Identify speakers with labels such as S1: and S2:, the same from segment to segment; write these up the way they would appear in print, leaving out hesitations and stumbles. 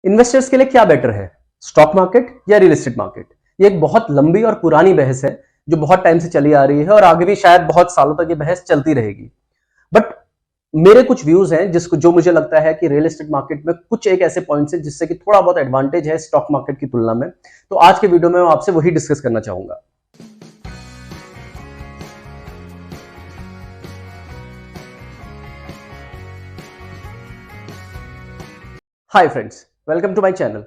S1: Investors के लिए क्या बेटर है, स्टॉक मार्केट या रियल एस्टेट मार्केट? ये एक बहुत लंबी और पुरानी बहस है जो बहुत टाइम से चली आ रही है और आगे भी शायद बहुत सालों तक ये बहस चलती रहेगी। बट मेरे कुछ व्यूज हैं जिसको जो मुझे लगता है कि रियल एस्टेट मार्केट में कुछ एक ऐसे पॉइंट्स हैं जिससे कि थोड़ा बहुत एडवांटेज है स्टॉक मार्केट की तुलना में। तो आज के वीडियो में मैं आपसे वही डिस्कस करना चाहूंगा। Hi friends, welcome to my channel.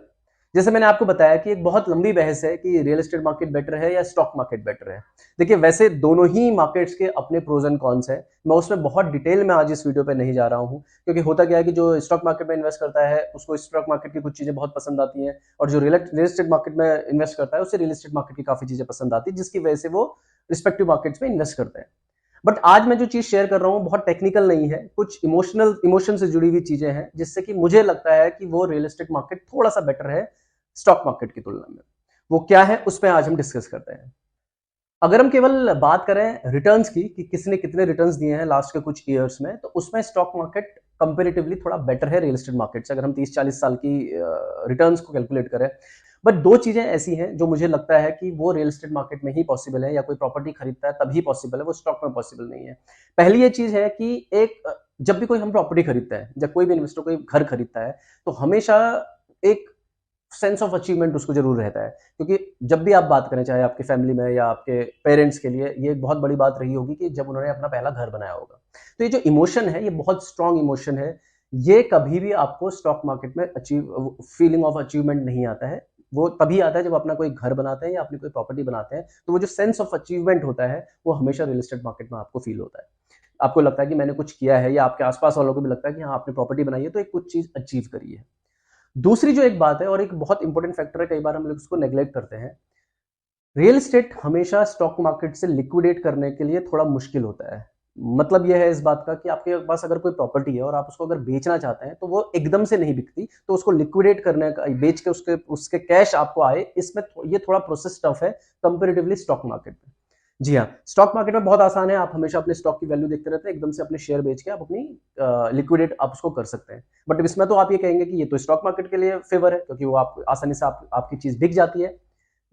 S1: जैसे मैंने आपको बताया कि एक बहुत लंबी बहस है कि रियल एस्टेट मार्केट बेटर है या स्टॉक मार्केट बेटर है। देखिए, वैसे दोनों ही मार्केट्स के अपने प्रोज एंड कॉन्स हैं। मैं उसमें बहुत डिटेल में आज इस वीडियो पे नहीं जा रहा हूं, क्योंकि होता क्या है कि जो स्टॉक मार्केट में इन्वेस्ट करता है उसको स्टॉक मार्केट की कुछ चीजें बहुत पसंद आती हैं, और जो रियल एस्टेट मार्केट में इन्वेस्ट करता है उसे रियल एस्टेट मार्केट की काफी चीजें पसंद आती है, जिसकी वजह से वो रिस्पेक्टिव मार्केट्स में इन्वेस्ट करते हैं। बट आज मैं जो चीज शेयर कर रहा हूं बहुत टेक्निकल नहीं है, कुछ इमोशन से जुड़ी हुई चीजें हैं जिससे कि मुझे लगता है कि वो रियल एस्टेट मार्केट थोड़ा सा बेटर है स्टॉक मार्केट की तुलना में। वो क्या है उस पर आज हम डिस्कस करते हैं। अगर हम केवल बात करें रिटर्न्स की कि किसने कितने रिटर्न्स दिए हैं लास्ट के कुछ ईयर्स में, तो उसमें स्टॉक मार्केट कंपेरेटिवली थोड़ा बेटर है रियल एस्टेट मार्केट से, अगर हम 30-40 साल की रिटर्न्स को कैलकुलेट करें। बट दो चीजें ऐसी हैं जो मुझे लगता है कि वो रियल एस्टेट मार्केट में ही पॉसिबल है, या कोई प्रॉपर्टी खरीदता है तभी पॉसिबल है, वो स्टॉक में पॉसिबल नहीं है। पहली ये चीज है कि जब भी कोई हम प्रॉपर्टी खरीदता है, जब कोई भी इन्वेस्टर कोई घर खरीदता है, तो हमेशा एक सेंस ऑफ अचीवमेंट उसको जरूर रहता है। क्योंकि जब भी आप बात करें, चाहे आपकी फैमिली में या आपके पेरेंट्स के लिए, ये एक बहुत बड़ी बात रही होगी कि जब उन्होंने अपना पहला घर बनाया होगा। तो ये जो इमोशन है, ये बहुत स्ट्रांग इमोशन है। ये कभी भी आपको स्टॉक मार्केट में अचीव फीलिंग ऑफ अचीवमेंट नहीं आता है। वो तभी आता है जब अपना कोई घर बनाते हैं या अपनी कोई प्रॉपर्टी बनाते हैं, तो वो जो सेंस ऑफ अचीवमेंट होता है वो हमेशा रियल एस्टेट मार्केट में आपको फील होता है। आपको लगता है कि मैंने कुछ किया है, या आपके आसपास वालों को भी लगता है कि हाँ, आपने प्रॉपर्टी बनाई है तो एक कुछ चीज अचीव करी है। दूसरी जो एक बात है और एक बहुत इंपॉर्टेंट फैक्टर है, कई बार हम लोग उसको नेग्लेक्ट करते हैं। रियल एस्टेट हमेशा स्टॉक मार्केट से लिक्विडेट करने के लिए थोड़ा मुश्किल होता है। मतलब यह है इस बात का कि आपके पास अगर कोई प्रॉपर्टी है और आप उसको अगर बेचना चाहते हैं, तो वो एकदम से नहीं बिकती। तो उसको लिक्विडेट करने का, बेच के उसके उसके कैश आपको आए, इसमें ये थोड़ा प्रोसेस टफ है कंपेरेटिवली स्टॉक मार्केट में। जी हाँ, स्टॉक मार्केट में बहुत आसान है। आप हमेशा अपने स्टॉक की वैल्यू देखते रहते हैं, एकदम से अपने शेयर बेच के आप अपनी लिक्विडेट आप उसको कर सकते हैं। बट इसमें तो आप ये कहेंगे कि ये तो स्टॉक मार्केट के लिए फेवर है, क्योंकि वो आप आसानी से आपकी चीज बिक जाती है।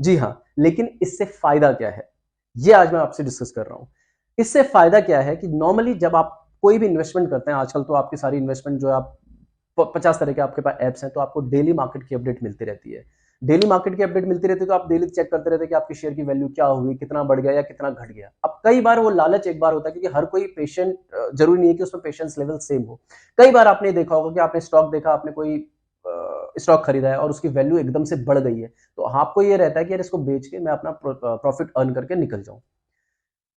S1: जी हाँ, लेकिन इससे फायदा क्या है, ये आज मैं आपसे डिस्कस कर रहा हूं। इससे फायदा क्या है कि नॉर्मली जब आप कोई भी इन्वेस्टमेंट करते हैं, आजकल तो आपकी सारी इन्वेस्टमेंट जो आप 50 तरह के आपके पास एप्स हैं, तो आपको डेली मार्केट की अपडेट मिलती रहती है। डेली मार्केट की अपडेट मिलती रहती है, तो आप डेली चेक करते रहते हैं कि आपकी शेयर की वैल्यू क्या हुई, कितना बढ़ गया या कितना घट गया। अब कई बार वो लालच एक बार होता है, क्योंकि हर कोई पेशेंट, जरूरी नहीं है कि उसमें पेशेंस लेवल सेम हो। कई बार आपने देखा होगा कि आपने स्टॉक देखा, आपने कोई स्टॉक खरीदा है और उसकी वैल्यू एकदम से बढ़ गई है, तो आपको ये रहता है कि यार इसको बेच के मैं अपना प्रॉफिट अर्न करके निकल जाऊं।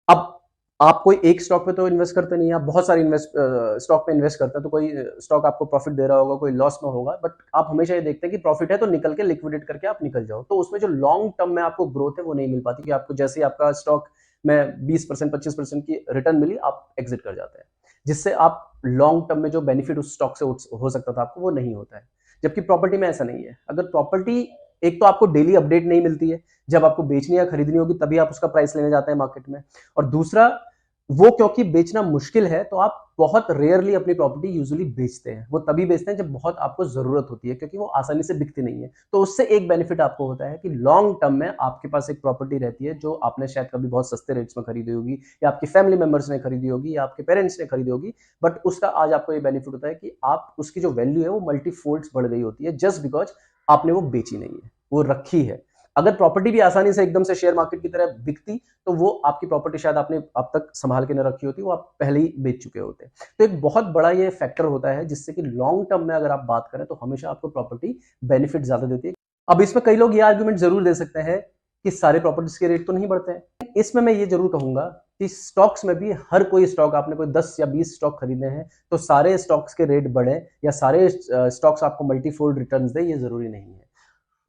S1: अब आप कोई एक स्टॉक पे तो इन्वेस्ट करते नहीं, आप बहुत सारे स्टॉक पे इन्वेस्ट करते हैं, तो कोई स्टॉक आपको प्रॉफिट दे रहा होगा, कोई लॉस में होगा, बट आप हमेशा ये देखते हैं कि प्रॉफिट है तो निकल के लिक्विडेट करके आप निकल जाओ। तो उसमें जो लॉन्ग टर्म में आपको ग्रोथ है वो नहीं मिल पाती, कि आपको जैसे ही आपका स्टॉक में 20% 25% की रिटर्न मिली, आप एग्जिट कर जाते हैं, जिससे आप लॉन्ग टर्म में जो बेनिफिट उस स्टॉक से हो सकता था आपको, वो नहीं होता है। जबकि प्रॉपर्टी में ऐसा नहीं है। अगर प्रॉपर्टी, एक तो आपको डेली अपडेट नहीं मिलती है, जब आपको बेचनी या खरीदनी होगी तभी आप उसका प्राइस लेने जाते हैं मार्केट में। और दूसरा, वो क्योंकि बेचना मुश्किल है, तो आप बहुत रेयरली अपनी प्रॉपर्टी यूजुअली बेचते हैं। वो तभी बेचते हैं जब बहुत आपको जरूरत होती है, क्योंकि वो आसानी से बिकती नहीं है। तो उससे एक बेनिफिट आपको होता है कि लॉन्ग टर्म में आपके पास एक प्रॉपर्टी रहती है जो आपने शायद कभी बहुत सस्ते रेट्स में खरीदी होगी, या आपकी फैमिली मेंबर्स ने खरीदी होगी, या आपके पेरेंट्स ने खरीदी होगी। बट उसका आज आपको ये बेनिफिट होता है कि आप उसकी जो वैल्यू है वो मल्टीफोल्ड्स बढ़ गई होती है, जस्ट बिकॉज आपने वो बेची नहीं है, वो रखी है। अगर प्रॉपर्टी भी आसानी से एकदम से शेयर मार्केट की तरह बिकती, तो वो आपकी प्रॉपर्टी शायद आपने अब तक संभाल के न रखी होती, वो आप पहले ही बेच चुके होते। तो एक बहुत बड़ा ये फैक्टर होता है, जिससे कि लॉन्ग टर्म में अगर आप बात करें तो हमेशा आपको प्रॉपर्टी बेनिफिट ज्यादा देती है। अब इसमें कई लोग ये आर्ग्यूमेंट जरूर दे सकते हैं कि सारे प्रॉपर्टीज के रेट तो नहीं बढ़ते हैं। इसमें मैं ये जरूर कहूंगा कि स्टॉक्स में भी हर कोई स्टॉक, आपने कोई 10 या 20 स्टॉक खरीदे हैं, तो सारे स्टॉक्स के रेट बढ़े या सारे स्टॉक्स आपको मल्टीफोल्ड रिटर्न्स दे, ये जरूरी नहीं है।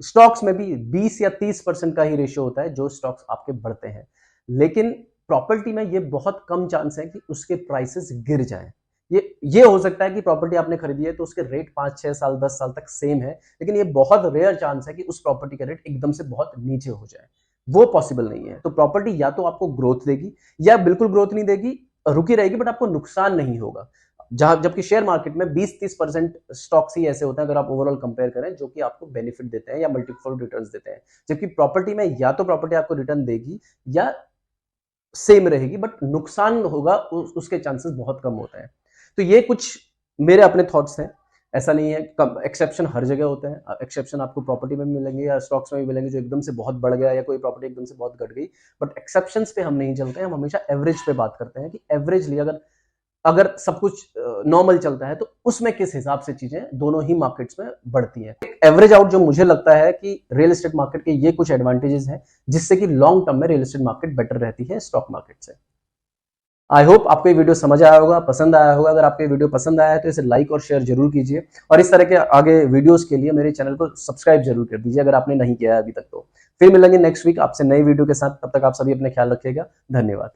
S1: स्टॉक्स में भी 20 या 30% का ही रेशियो होता है जो स्टॉक्स आपके बढ़ते हैं, लेकिन प्रॉपर्टी में ये बहुत कम चांस है कि उसके प्राइसेस गिर जाएं। ये हो सकता है कि प्रॉपर्टी आपने खरीदी है तो उसके रेट 5-6 साल 10 साल तक सेम है, लेकिन ये बहुत रेयर चांस है कि उस प्रॉपर्टी का रेट एकदम से बहुत नीचे हो जाए। वो पॉसिबल नहीं है। तो प्रॉपर्टी या तो आपको ग्रोथ देगी, या बिल्कुल ग्रोथ नहीं देगी, रुकी रहेगी, बट आपको नुकसान नहीं होगा। जहां जबकि शेयर मार्केट में 20-30% स्टॉक्स ही ऐसे होते हैं, अगर आप ओवरऑल कंपेयर करें, जो कि आपको बेनिफिट देते हैं या मल्टीपल रिटर्न्स देते हैं। जबकि प्रॉपर्टी में या तो प्रॉपर्टी आपको रिटर्न देगी या सेम रहेगी, बट नुकसान होगा उसके चांसेस बहुत कम होते हैं। तो ये कुछ मेरे अपने थॉट्स हैं। ऐसा नहीं है, एक्सेप्शन हर जगह होते हैं। एक्सेप्शन आपको प्रॉपर्टी में भी मिलेंगे या स्टॉक्स में भी मिलेंगे, जो एकदम से बहुत बढ़ गया या कोई प्रॉपर्टी एकदम से बहुत घट गई। बट एक्सेप्शंस पे हम नहीं चलते हैं, हम हमेशा एवरेज पे बात करते हैं कि एवरेजली अगर अगर सब कुछ नॉर्मल चलता है तो उसमें किस हिसाब से चीजें दोनों ही मार्केट्स में बढ़ती हैं। एवरेज आउट जो मुझे लगता है कि रियल एस्टेट मार्केट के ये कुछ एडवांटेजेस हैं, जिससे कि लॉन्ग टर्म में रियल एस्टेट मार्केट बेटर रहती है स्टॉक मार्केट से। आई होप आपको ये वीडियो समझ आया होगा, पसंद आया होगा। अगर आपको ये वीडियो पसंद आया है तो इसे लाइक और शेयर जरूर कीजिए, और इस तरह के आगे वीडियोस के लिए मेरे चैनल को सब्सक्राइब जरूर कर दीजिए अगर आपने नहीं किया है अभी तक तो। फिर मिलेंगे नेक्स्ट वीक आपसे नई वीडियो के साथ। तब तक आप सभी अपने ख्याल रखिएगा। धन्यवाद।